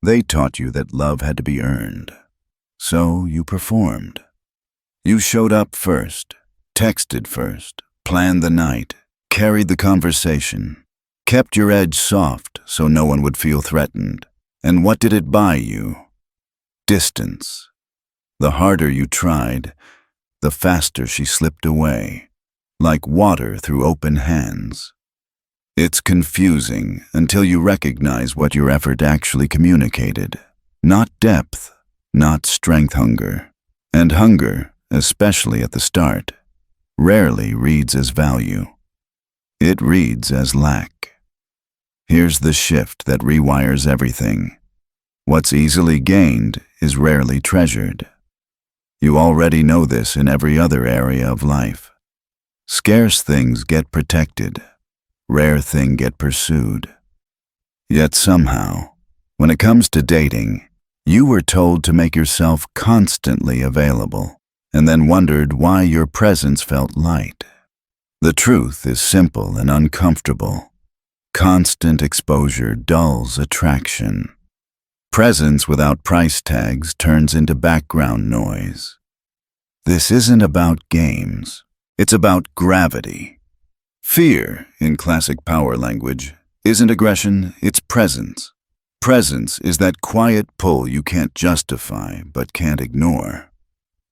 They taught you that love had to be earned. So you performed. You showed up first, texted first, planned the night, carried the conversation, kept your edge soft so no one would feel threatened. And what did it buy you? Distance. The harder you tried, the faster she slipped away, like water through open hands. It's confusing until you recognize what your effort actually communicated. Not depth, not strength hunger. And hunger, especially at the start, rarely reads as value. It reads as lack. Here's the shift that rewires everything. What's easily gained is rarely treasured. You already know this in every other area of life. Scarce things get protected. Rare things get pursued. Yet somehow, when it comes to dating, you were told to make yourself constantly available, and then wondered why your presence felt light. The truth is simple and uncomfortable. Constant exposure dulls attraction. Presence without price tags turns into background noise. This isn't about games. It's about gravity. Fear, in classic power language, isn't aggression, it's presence. Presence is that quiet pull you can't justify but can't ignore.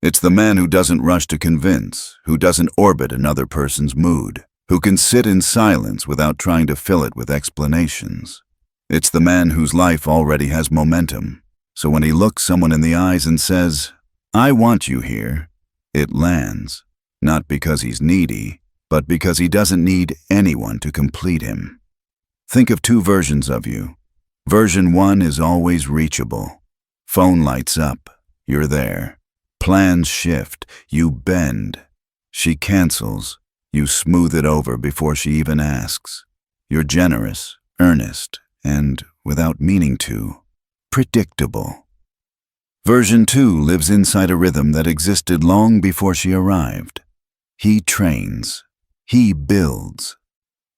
It's the man who doesn't rush to convince, who doesn't orbit another person's mood, who can sit in silence without trying to fill it with explanations. It's the man whose life already has momentum, so when he looks someone in the eyes and says, "I want you here," it lands, not because he's needy, but because he doesn't need anyone to complete him. Think of two versions of you. Version 1 is always reachable. Phone lights up, you're there. Plans shift, you bend. She cancels, you smooth it over before she even asks. You're generous, earnest, and, without meaning to, predictable. Version 2 lives inside a rhythm that existed long before she arrived. He trains. He builds.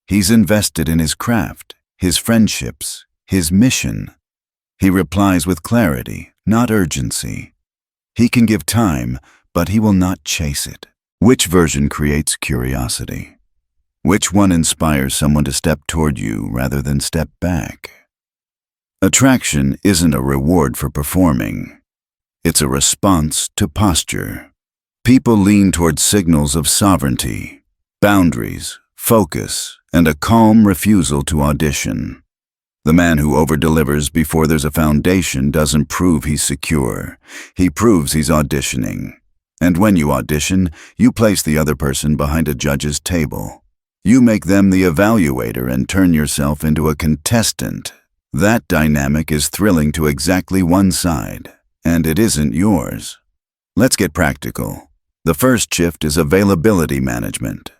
He's invested in his craft, his friendships, his mission. He replies with clarity, not urgency. He can give time, but he will not chase it. Which version creates curiosity? Which one inspires someone to step toward you rather than step back? Attraction isn't a reward for performing. It's a response to posture. People lean toward signals of sovereignty, boundaries, focus, and a calm refusal to audition. The man who over-delivers before there's a foundation doesn't prove he's secure. He proves he's auditioning. And when you audition, you place the other person behind a judge's table. You make them the evaluator and turn yourself into a contestant. That dynamic is thrilling to exactly one side, and it isn't yours. Let's get practical. The first shift is availability management.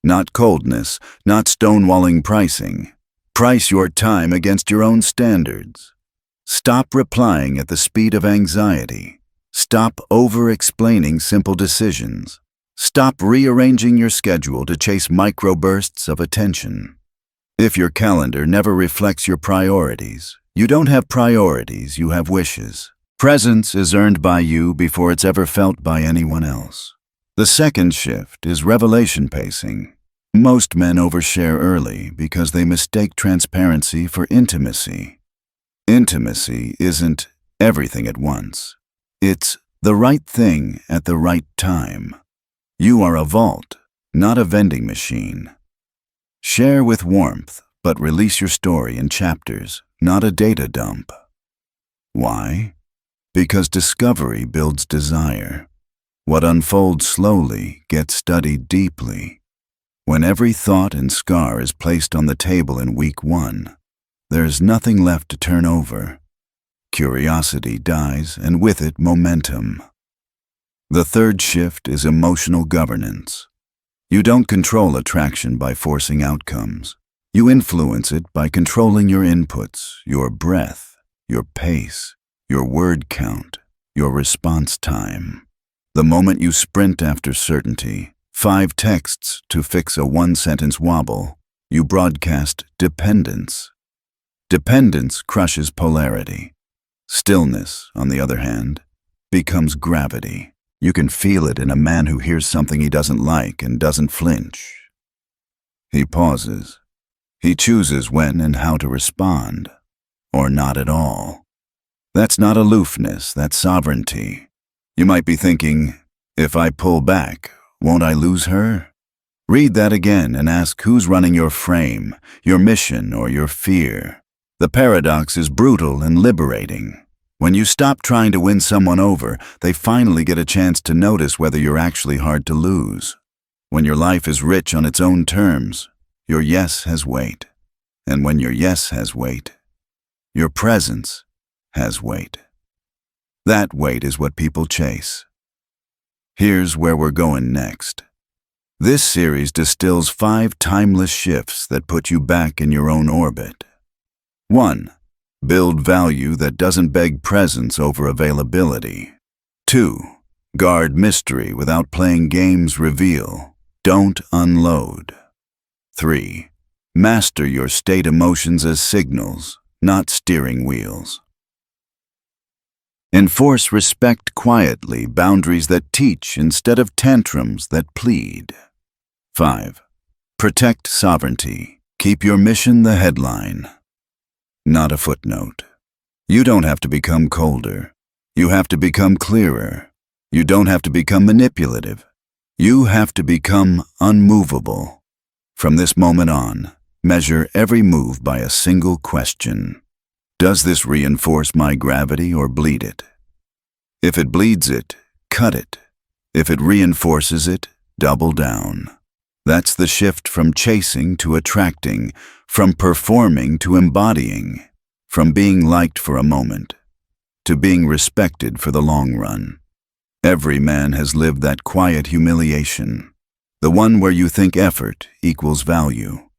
Not coldness, not stonewalling pricing. Price your time against your own standards. Stop replying at the speed of anxiety. Stop over-explaining simple decisions. Stop rearranging your schedule to chase microbursts of attention. If your calendar never reflects your priorities, you don't have priorities, you have wishes. Presence is earned by you before it's ever felt by anyone else. The second shift is revelation pacing. Most men overshare early because they mistake transparency for intimacy. Intimacy isn't everything at once. It's the right thing at the right time. You are a vault, not a vending machine. Share with warmth, but release your story in chapters, not a data dump. Why? Because discovery builds desire. What unfolds slowly gets studied deeply. When every thought and scar is placed on the table in week 1, there's nothing left to turn over. Curiosity dies, and with it, momentum. The third shift is emotional governance. You don't control attraction by forcing outcomes. You influence it by controlling your inputs, your breath, your pace, your word count, your response time. The moment you sprint after certainty, 5 texts to fix a 1-sentence wobble, you broadcast dependence. Dependence crushes polarity. Stillness, on the other hand, becomes gravity. You can feel it in a man who hears something he doesn't like and doesn't flinch. He pauses. He chooses when and how to respond, or not at all. That's not aloofness, that's sovereignty. You might be thinking, if I pull back, won't I lose her? Read that again and ask who's running your frame, your mission, or your fear. The paradox is brutal and liberating. When you stop trying to win someone over, they finally get a chance to notice whether you're actually hard to lose. When your life is rich on its own terms, your yes has weight. And when your yes has weight, your presence has weight. That weight is what people chase. Here's where we're going next. This series distills 5 timeless shifts that put you back in your own orbit. 1. Build value that doesn't beg presence over availability. 2. Guard mystery without playing games reveal. Don't unload. 3. Master your state emotions as signals, not steering wheels. Enforce respect quietly, boundaries that teach instead of tantrums that plead. 5. Protect sovereignty. Keep your mission the headline, not a footnote. You don't have to become colder. You have to become clearer. You don't have to become manipulative. You have to become unmovable. From this moment on, measure every move by a single question. Does this reinforce my gravity or bleed it? If it bleeds it, cut it. If it reinforces it, double down. That's the shift from chasing to attracting, from performing to embodying, from being liked for a moment to being respected for the long run. Every man has lived that quiet humiliation, the one where you think effort equals value.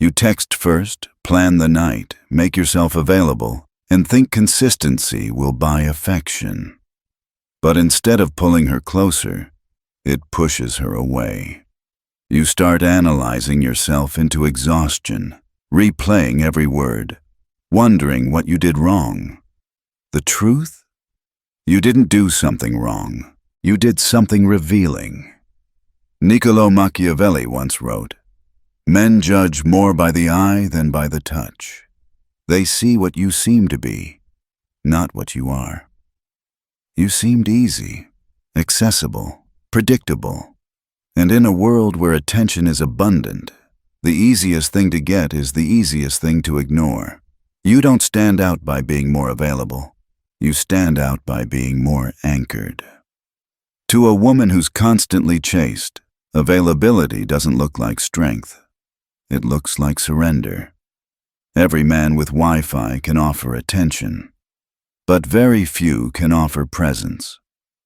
You text first, plan the night, make yourself available, and think consistency will buy affection. But instead of pulling her closer, it pushes her away. You start analyzing yourself into exhaustion, replaying every word, wondering what you did wrong. The truth? You didn't do something wrong. You did something revealing. Niccolo Machiavelli once wrote, "Men judge more by the eye than by the touch. They see what you seem to be, not what you are." You seemed easy, accessible, predictable. And in a world where attention is abundant, the easiest thing to get is the easiest thing to ignore. You don't stand out by being more available. You stand out by being more anchored. To a woman who's constantly chased, availability doesn't look like strength. It looks like surrender. Every man with Wi-Fi can offer attention, but very few can offer presence.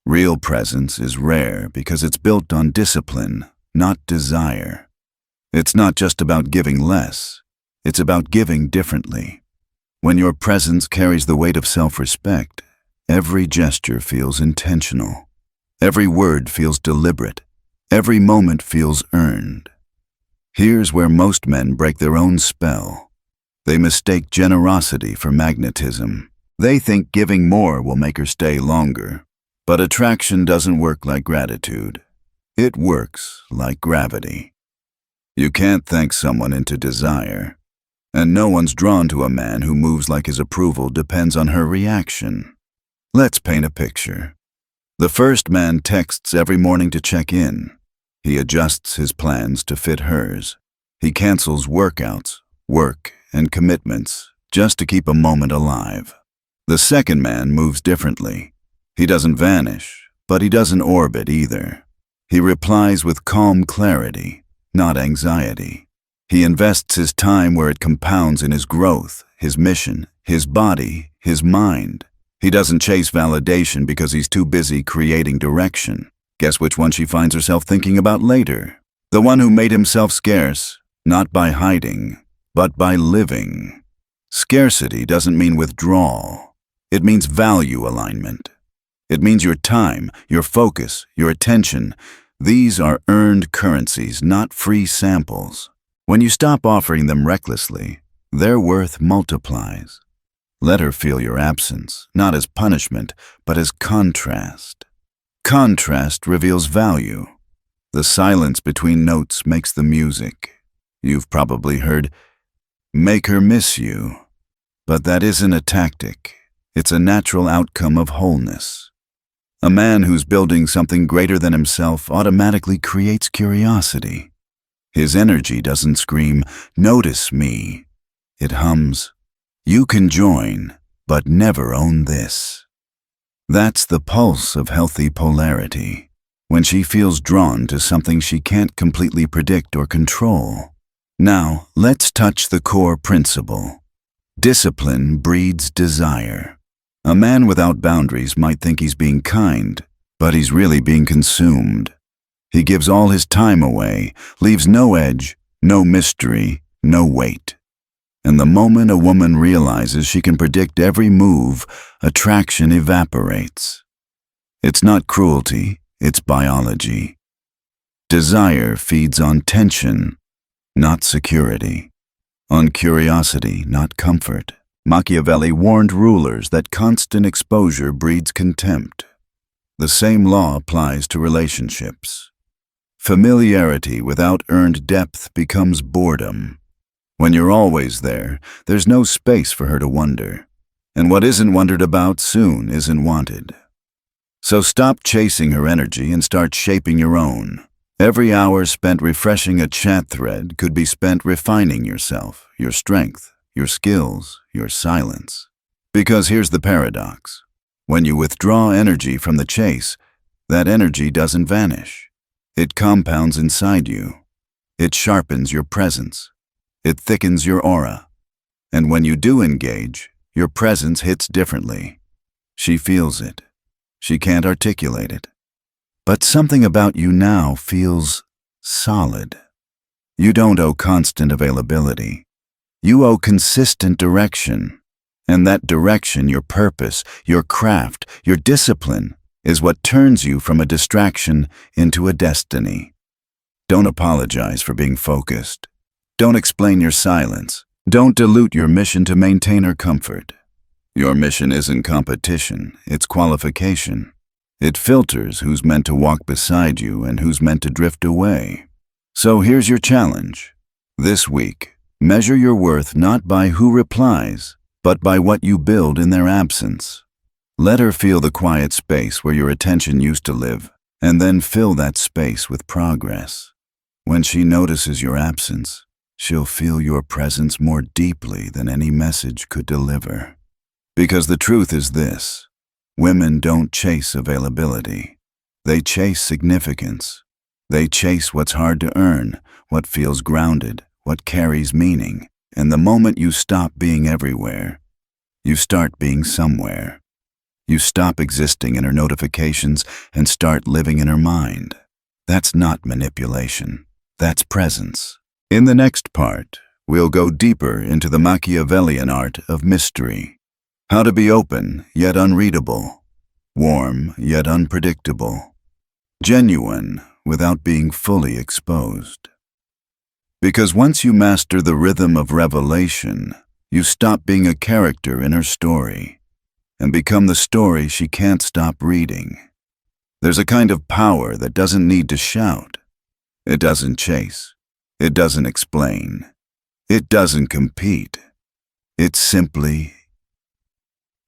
Real presence is rare because it's built on discipline, not desire. It's not just about giving less, it's about giving differently. When your presence carries the weight of self-respect, every gesture feels intentional. Every word feels deliberate. Every moment feels earned. Here's where most men break their own spell. They mistake generosity for magnetism. They think giving more will make her stay longer. But attraction doesn't work like gratitude. It works like gravity. You can't thank someone into desire. And no one's drawn to a man who moves like his approval depends on her reaction. Let's paint a picture. The first man texts every morning to check in. He adjusts his plans to fit hers. He cancels workouts, work, and commitments just to keep a moment alive. The second man moves differently. He doesn't vanish, but he doesn't orbit either. He replies with calm clarity, not anxiety. He invests his time where it compounds in his growth, his mission, his body, his mind. He doesn't chase validation because he's too busy creating direction. Guess which one she finds herself thinking about later? The one who made himself scarce, not by hiding, but by living. Scarcity doesn't mean withdrawal. It means value alignment. It means your time, your focus, your attention. These are earned currencies, not free samples. When you stop offering them recklessly, their worth multiplies. Let her feel your absence, not as punishment, but as contrast. Contrast reveals value. The silence between notes makes the music. You've probably heard, "Make her miss you." But that isn't a tactic. It's a natural outcome of wholeness. A man who's building something greater than himself automatically creates curiosity. His energy doesn't scream, "Notice me." It hums, "You can join, but never own this." That's the pulse of healthy polarity, when she feels drawn to something she can't completely predict or control. Now, let's touch the core principle. Discipline breeds desire. A man without boundaries might think he's being kind, but he's really being consumed. He gives all his time away, leaves no edge, no mystery, no weight. And the moment a woman realizes she can predict every move, attraction evaporates. It's not cruelty, it's biology. Desire feeds on tension, not security. On curiosity, not comfort. Machiavelli warned rulers that constant exposure breeds contempt. The same law applies to relationships. Familiarity without earned depth becomes boredom. When you're always there, there's no space for her to wonder. And what isn't wondered about soon isn't wanted. So stop chasing her energy and start shaping your own. Every hour spent refreshing a chat thread could be spent refining yourself, your strength, your skills, your silence. Because here's the paradox. When you withdraw energy from the chase, that energy doesn't vanish. It compounds inside you. It sharpens your presence. It thickens your aura. And when you do engage, your presence hits differently. She feels it. She can't articulate it. But something about you now feels solid. You don't owe constant availability. You owe consistent direction. And that direction, your purpose, your craft, your discipline, is what turns you from a distraction into a destiny. Don't apologize for being focused. Don't explain your silence. Don't dilute your mission to maintain her comfort. Your mission isn't competition, it's qualification. It filters who's meant to walk beside you and who's meant to drift away. So here's your challenge. This week, measure your worth not by who replies, but by what you build in their absence. Let her feel the quiet space where your attention used to live, and then fill that space with progress. When she notices your absence, she'll feel your presence more deeply than any message could deliver. Because the truth is this: women don't chase availability. They chase significance. They chase what's hard to earn, what feels grounded, what carries meaning. And the moment you stop being everywhere, you start being somewhere. You stop existing in her notifications and start living in her mind. That's not manipulation. That's presence. In the next part, we'll go deeper into the Machiavellian art of mystery. How to be open, yet unreadable. Warm, yet unpredictable. Genuine, without being fully exposed. Because once you master the rhythm of revelation, you stop being a character in her story and become the story she can't stop reading. There's a kind of power that doesn't need to shout. It doesn't chase. It doesn't explain. It doesn't compete. It's simply...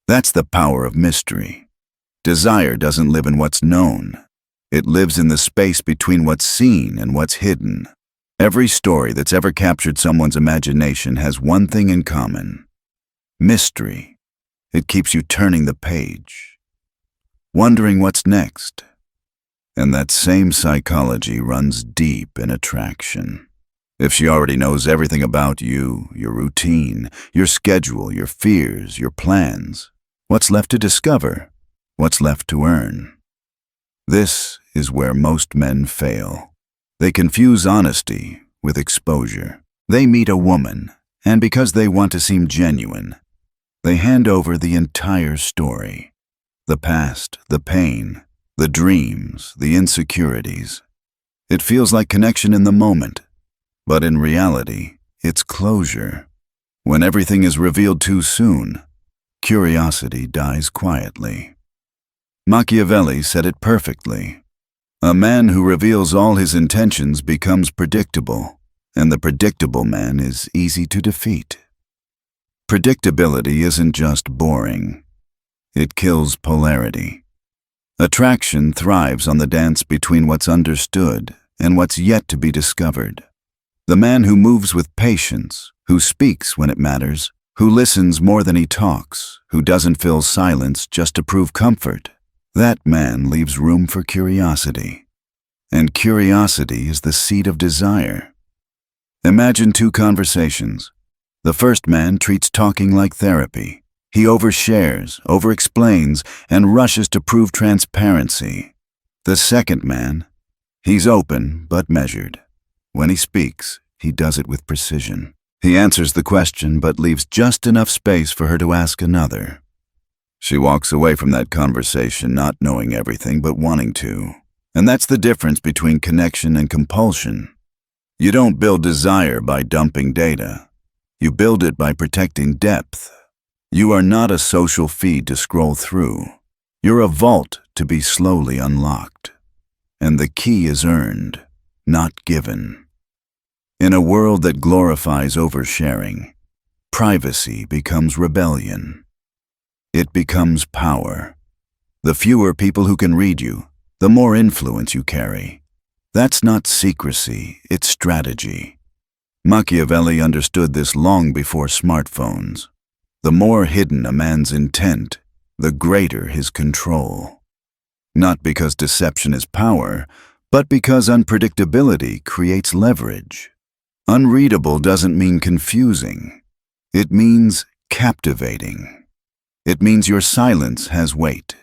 That's the power of mystery. Desire doesn't live in what's known. It lives in the space between what's seen and what's hidden. Every story that's ever captured someone's imagination has one thing in common: mystery. It keeps you turning the page, wondering what's next. And that same psychology runs deep in attraction. If she already knows everything about you, your routine, your schedule, your fears, your plans, what's left to discover? What's left to earn? This is where most men fail. They confuse honesty with exposure. They meet a woman, and because they want to seem genuine, they hand over the entire story. The past, the pain, the dreams, the insecurities. It feels like connection in the moment, but in reality, it's closure. When everything is revealed too soon, curiosity dies quietly. Machiavelli said it perfectly. A man who reveals all his intentions becomes predictable, and the predictable man is easy to defeat. Predictability isn't just boring. It kills polarity. Attraction thrives on the dance between what's understood and what's yet to be discovered. The man who moves with patience, who speaks when it matters, who listens more than he talks, who doesn't fill silence just to prove comfort, that man leaves room for curiosity. And curiosity is the seed of desire. Imagine two conversations. The first man treats talking like therapy. He overshares, overexplains, and rushes to prove transparency. The second man, he's open but measured. When he speaks, he does it with precision. He answers the question but leaves just enough space for her to ask another. She walks away from that conversation not knowing everything but wanting to. And that's the difference between connection and compulsion. You don't build desire by dumping data. You build it by protecting depth. You are not a social feed to scroll through. You're a vault to be slowly unlocked. And the key is earned, not given. In a world that glorifies oversharing, privacy becomes rebellion. It becomes power. The fewer people who can read you, the more influence you carry. That's not secrecy, it's strategy. Machiavelli understood this long before smartphones. The more hidden a man's intent, the greater his control. Not because deception is power, but because unpredictability creates leverage. Unreadable doesn't mean confusing. It means captivating. It means your silence has weight.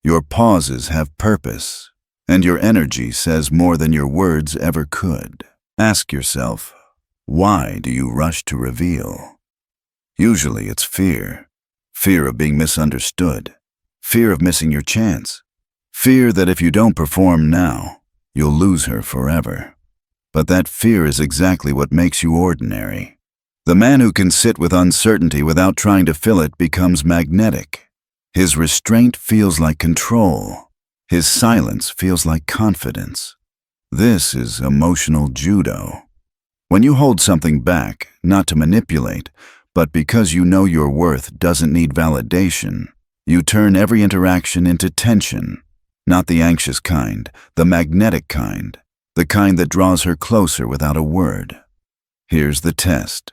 Your pauses have purpose, and your energy says more than your words ever could. Ask yourself, why do you rush to reveal? Usually it's fear. Fear of being misunderstood. Fear of missing your chance. Fear that if you don't perform now, you'll lose her forever. But that fear is exactly what makes you ordinary. The man who can sit with uncertainty without trying to fill it becomes magnetic. His restraint feels like control. His silence feels like confidence. This is emotional judo. When you hold something back, not to manipulate, but because you know your worth doesn't need validation, you turn every interaction into tension. Not the anxious kind, the magnetic kind, the kind that draws her closer without a word. Here's the test.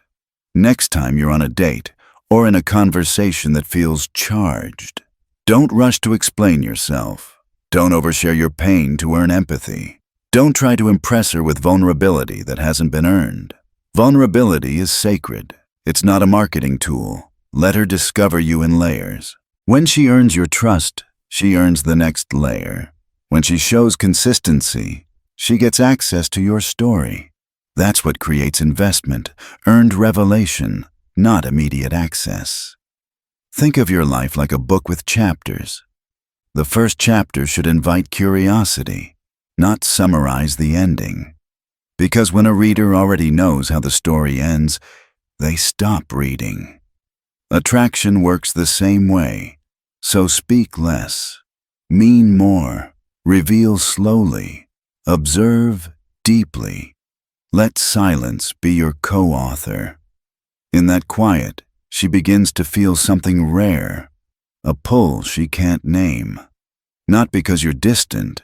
Next time you're on a date, or in a conversation that feels charged, don't rush to explain yourself. Don't overshare your pain to earn empathy. Don't try to impress her with vulnerability that hasn't been earned. Vulnerability is sacred. It's not a marketing tool. Let her discover you in layers. When she earns your trust, she earns the next layer. When she shows consistency, she gets access to your story. That's what creates investment, earned revelation, not immediate access. Think of your life like a book with chapters. The first chapter should invite curiosity, not summarize the ending. Because when a reader already knows how the story ends, they stop reading. Attraction works the same way, so speak less, mean more, reveal slowly, observe deeply. Let silence be your co-author. In that quiet, she begins to feel something rare, a pull she can't name. Not because you're distant,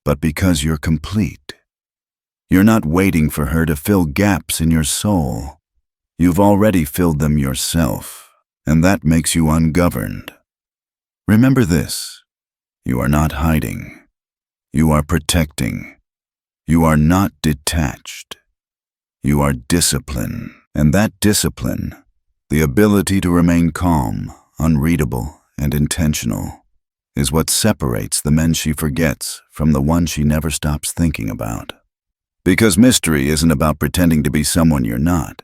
but because you're complete. You're not waiting for her to fill gaps in your soul. You've already filled them yourself, and that makes you ungoverned. Remember this: you are not hiding. You are protecting. You are not detached. You are discipline, and that discipline, the ability to remain calm, unreadable, and intentional, is what separates the men she forgets from the ones she never stops thinking about. Because mystery isn't about pretending to be someone you're not.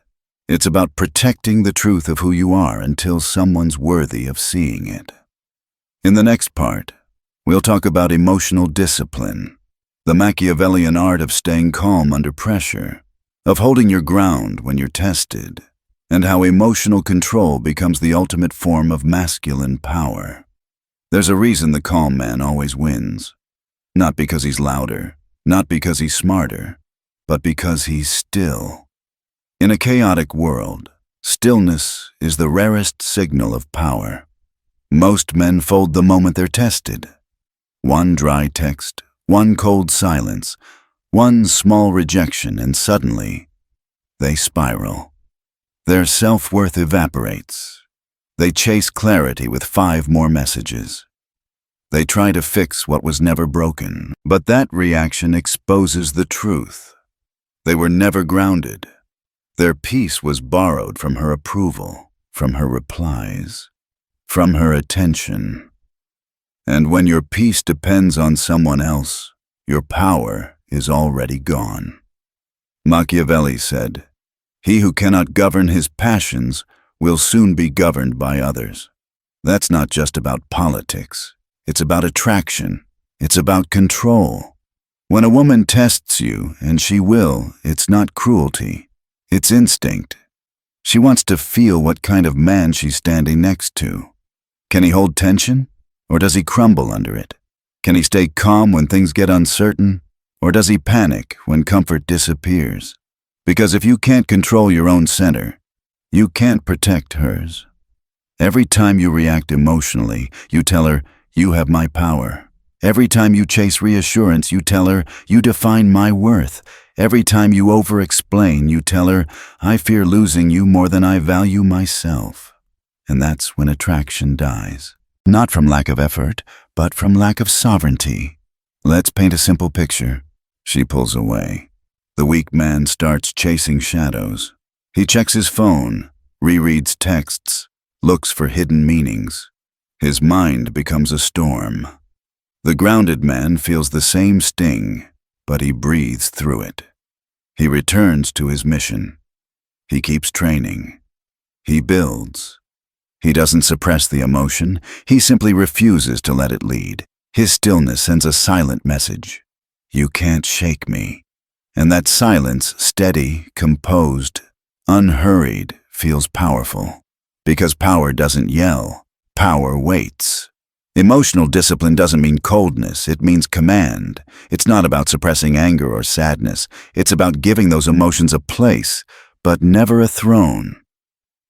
It's about protecting the truth of who you are until someone's worthy of seeing it. In the next part, we'll talk about emotional discipline, the Machiavellian art of staying calm under pressure, of holding your ground when you're tested, and how emotional control becomes the ultimate form of masculine power. There's a reason the calm man always wins. Not because he's louder, not because he's smarter, but because he's still. In a chaotic world, stillness is the rarest signal of power. Most men fold the moment they're tested. One dry text, one cold silence, one small rejection, and suddenly, they spiral. Their self-worth evaporates. They chase clarity with 5 more messages. They try to fix what was never broken, but that reaction exposes the truth. They were never grounded. Their peace was borrowed from her approval, from her replies, from her attention. And when your peace depends on someone else, your power is already gone. Machiavelli said, "He who cannot govern his passions will soon be governed by others." That's not just about politics. It's about attraction. It's about control. When a woman tests you, and she will, it's not cruelty. It's instinct. She wants to feel what kind of man she's standing next to. Can he hold tension, or does he crumble under it? Can he stay calm when things get uncertain, or does he panic when comfort disappears? Because if you can't control your own center, you can't protect hers. Every time you react emotionally, you tell her, "You have my power." Every time you chase reassurance, you tell her, "You define my worth." Every time you over-explain, you tell her, "I fear losing you more than I value myself." And that's when attraction dies. Not from lack of effort, but from lack of sovereignty. Let's paint a simple picture. She pulls away. The weak man starts chasing shadows. He checks his phone, rereads texts, looks for hidden meanings. His mind becomes a storm. The grounded man feels the same sting, but he breathes through it. He returns to his mission. He keeps training. He builds. He doesn't suppress the emotion. He simply refuses to let it lead. His stillness sends a silent message. "You can't shake me." And that silence, steady, composed, unhurried, feels powerful. Because power doesn't yell. Power waits. Emotional discipline doesn't mean coldness, it means command. It's not about suppressing anger or sadness. It's about giving those emotions a place, but never a throne.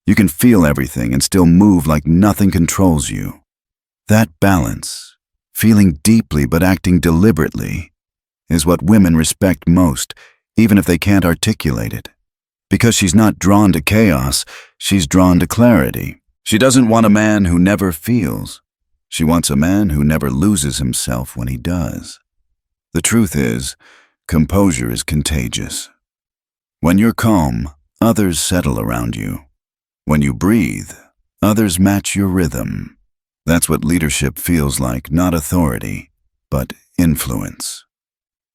You can feel everything and still move like nothing controls you. That balance, feeling deeply but acting deliberately, is what women respect most, even if they can't articulate it. Because she's not drawn to chaos, she's drawn to clarity. She doesn't want a man who never feels. She wants a man who never loses himself when he does. The truth is, composure is contagious. When you're calm, others settle around you. When you breathe, others match your rhythm. That's what leadership feels like, not authority, but influence.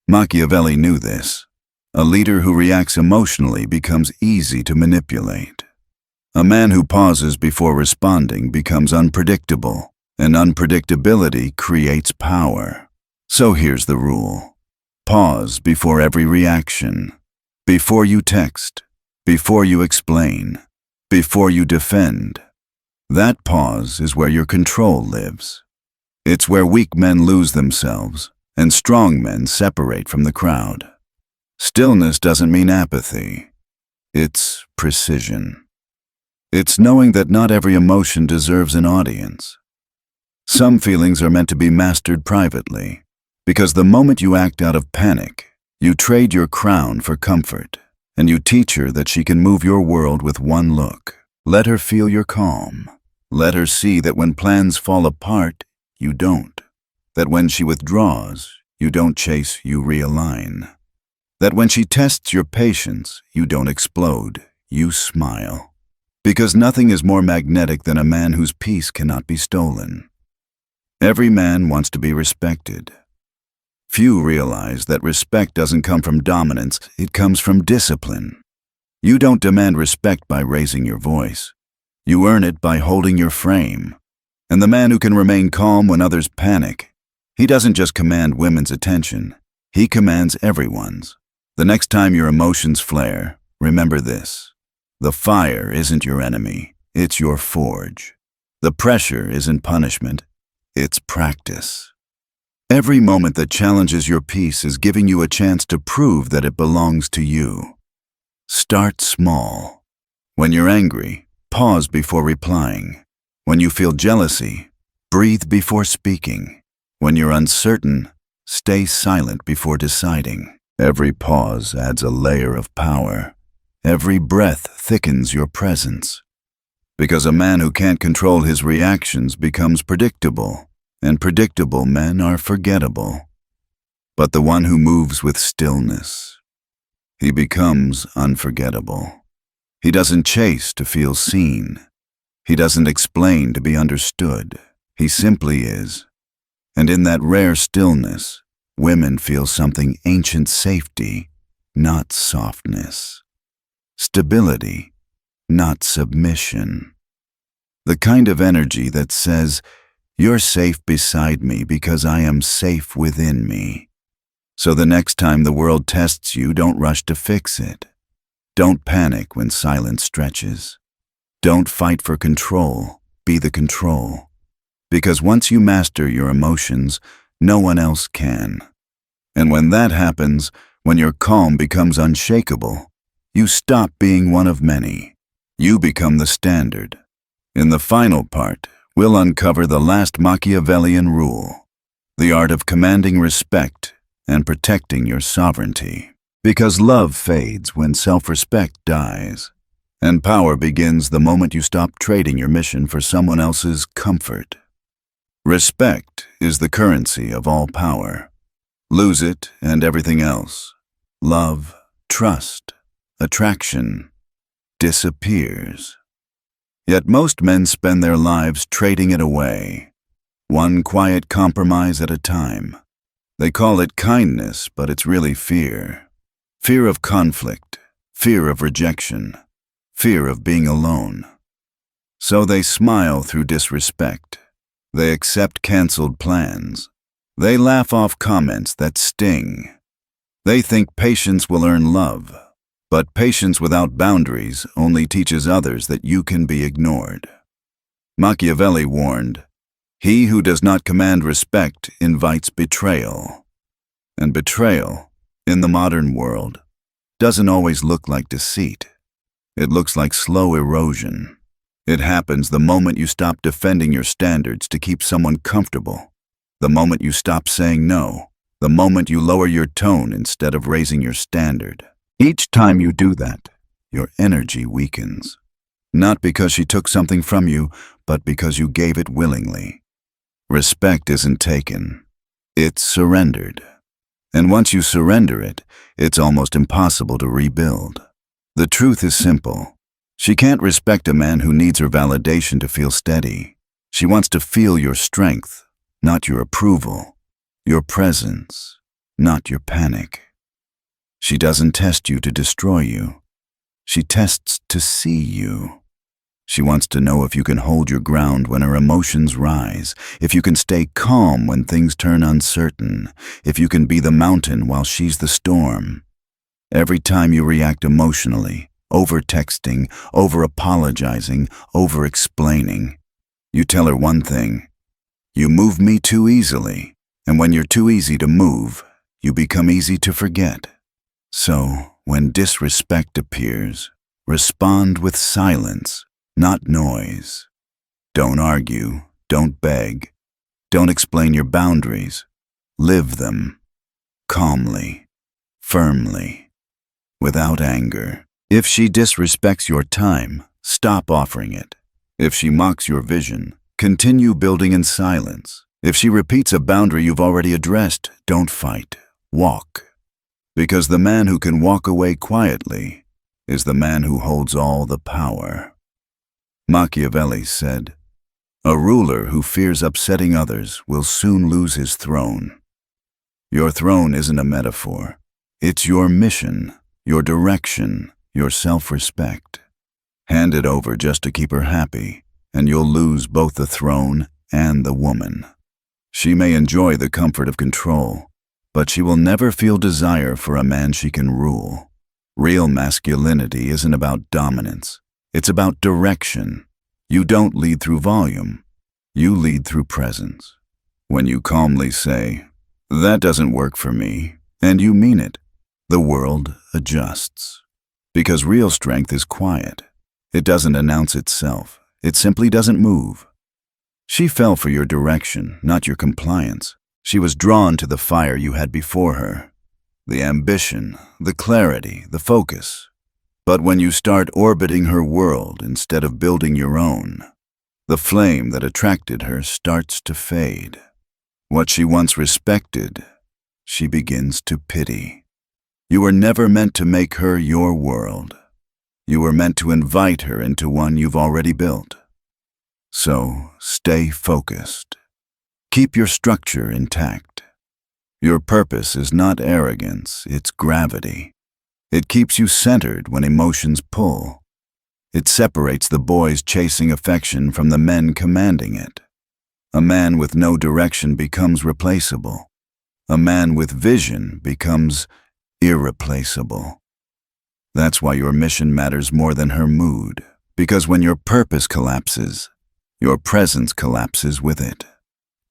Machiavelli knew this. A leader who reacts emotionally becomes easy to manipulate. A man who pauses before responding becomes unpredictable, and unpredictability creates power. So here's the rule. Pause before every reaction. Before you text. Before you explain. Before you defend. That pause is where your control lives. It's where weak men lose themselves, and strong men separate from the crowd. Stillness doesn't mean apathy. It's precision. It's knowing that not every emotion deserves an audience. Some feelings are meant to be mastered privately, because the moment you act out of panic, you trade your crown for comfort, and you teach her that she can move your world with one look. Let her feel your calm. Let her see that when plans fall apart, you don't. That when she withdraws, you don't chase, you realign. That when she tests your patience, you don't explode, you smile. Because nothing is more magnetic than a man whose peace cannot be stolen. Every man wants to be respected. Few realize that respect doesn't come from dominance, it comes from discipline. You don't demand respect by raising your voice. You earn it by holding your frame. And the man who can remain calm when others panic, he doesn't just command women's attention, he commands everyone's. The next time your emotions flare, remember this. The fire isn't your enemy, it's your forge. The pressure isn't punishment, it's practice. Every moment that challenges your peace is giving you a chance to prove that it belongs to you. Start small. When you're angry, pause before replying. When you feel jealousy, breathe before speaking. When you're uncertain, stay silent before deciding. Every pause adds a layer of power. Every breath thickens your presence. Because a man who can't control his reactions becomes predictable, and predictable men are forgettable. But the one who moves with stillness, he becomes unforgettable. He doesn't chase to feel seen. He doesn't explain to be understood. He simply is. And in that rare stillness, women feel something ancient safety, not softness. Stability, not submission. The kind of energy that says, "You're safe beside me because I am safe within me." So the next time the world tests you, don't rush to fix it. Don't panic when silence stretches. Don't fight for control, be the control. Because once you master your emotions, no one else can. And when that happens, when your calm becomes unshakable, you stop being one of many. You become the standard. In the final part, we'll uncover the last Machiavellian rule, the art of commanding respect and protecting your sovereignty. Because love fades when self-respect dies, and power begins the moment you stop trading your mission for someone else's comfort. Respect is the currency of all power. Lose it and everything else, love, trust, attraction, disappears. Yet most men spend their lives trading it away, one quiet compromise at a time. They call it kindness, but it's really fear. Fear of conflict, fear of rejection, fear of being alone. So they smile through disrespect. They accept canceled plans. They laugh off comments that sting. They think patience will earn love, but patience without boundaries only teaches others that you can be ignored. Machiavelli warned, "He who does not command respect invites betrayal." And betrayal, in the modern world, doesn't always look like deceit. It looks like slow erosion. It happens the moment you stop defending your standards to keep someone comfortable, the moment you stop saying no, the moment you lower your tone instead of raising your standard. Each time you do that, your energy weakens. Not because she took something from you, but because you gave it willingly. Respect isn't taken, it's surrendered. And once you surrender it, it's almost impossible to rebuild. The truth is simple. She can't respect a man who needs her validation to feel steady. She wants to feel your strength, not your approval, your presence, not your panic. She doesn't test you to destroy you. She tests to see you. She wants to know if you can hold your ground when her emotions rise, if you can stay calm when things turn uncertain, if you can be the mountain while she's the storm. Every time you react emotionally, over-texting, over-apologizing, over-explaining, you tell her one thing: you move me too easily, and when you're too easy to move, you become easy to forget. So, when disrespect appears, respond with silence, not noise. Don't argue, don't beg, don't explain your boundaries. Live them, calmly, firmly, without anger. If she disrespects your time, stop offering it. If she mocks your vision, continue building in silence. If she repeats a boundary you've already addressed, don't fight, walk. Because the man who can walk away quietly is the man who holds all the power. Machiavelli said, "A ruler who fears upsetting others will soon lose his throne." Your throne isn't a metaphor. It's your mission, your direction, your self-respect. Hand it over just to keep her happy, and you'll lose both the throne and the woman. She may enjoy the comfort of control, but she will never feel desire for a man she can rule. Real masculinity isn't about dominance. It's about direction. You don't lead through volume. You lead through presence. When you calmly say, "That doesn't work for me," and you mean it, the world adjusts. Because real strength is quiet. It doesn't announce itself. It simply doesn't move. She fell for your direction, not your compliance. She was drawn to the fire you had before her. The ambition, the clarity, the focus. But when you start orbiting her world instead of building your own, the flame that attracted her starts to fade. What she once respected, she begins to pity. You were never meant to make her your world. You were meant to invite her into one you've already built. So stay focused. Keep your structure intact. Your purpose is not arrogance, it's gravity. It keeps you centered when emotions pull. It separates the boys chasing affection from the men commanding it. A man with no direction becomes replaceable. A man with vision becomes irreplaceable. That's why your mission matters more than her mood, because when your purpose collapses, your presence collapses with it.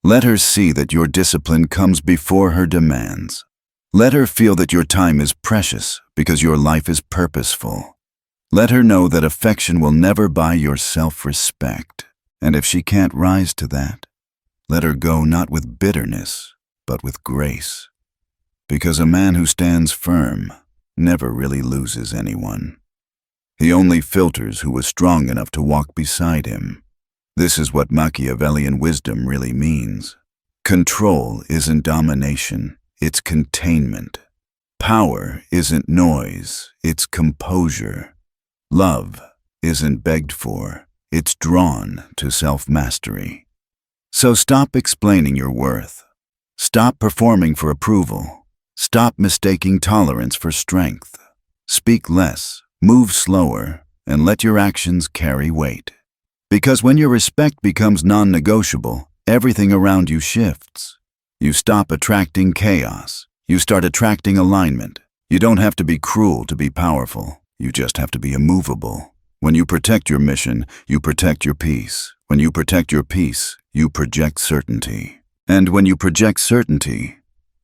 Let her see that your discipline comes before her demands. Let her feel that your time is precious because your life is purposeful. Let her know that affection will never buy your self-respect. And if she can't rise to that, let her go not with bitterness, but with grace. Because a man who stands firm never really loses anyone. He only filters who was strong enough to walk beside him. This is what Machiavellian wisdom really means. Control isn't domination, it's containment. Power isn't noise, it's composure. Love isn't begged for, it's drawn to self-mastery. So stop explaining your worth. Stop performing for approval. Stop mistaking tolerance for strength. Speak less, move slower, and let your actions carry weight. Because when your respect becomes non-negotiable, everything around you shifts. You stop attracting chaos. You start attracting alignment. You don't have to be cruel to be powerful. You just have to be immovable. When you protect your mission, you protect your peace. When you protect your peace, you project certainty. And when you project certainty,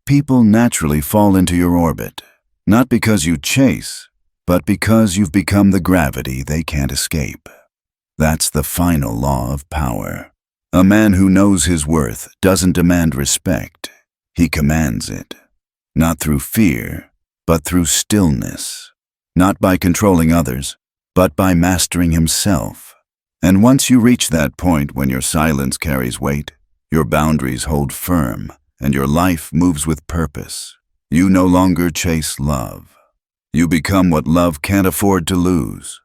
people naturally fall into your orbit. Not because you chase, but because you've become the gravity they can't escape. That's the final law of power. A man who knows his worth doesn't demand respect. He commands it. Not through fear, but through stillness. Not by controlling others, but by mastering himself. And once you reach that point when your silence carries weight, your boundaries hold firm, and your life moves with purpose, you no longer chase love. You become what love can't afford to lose.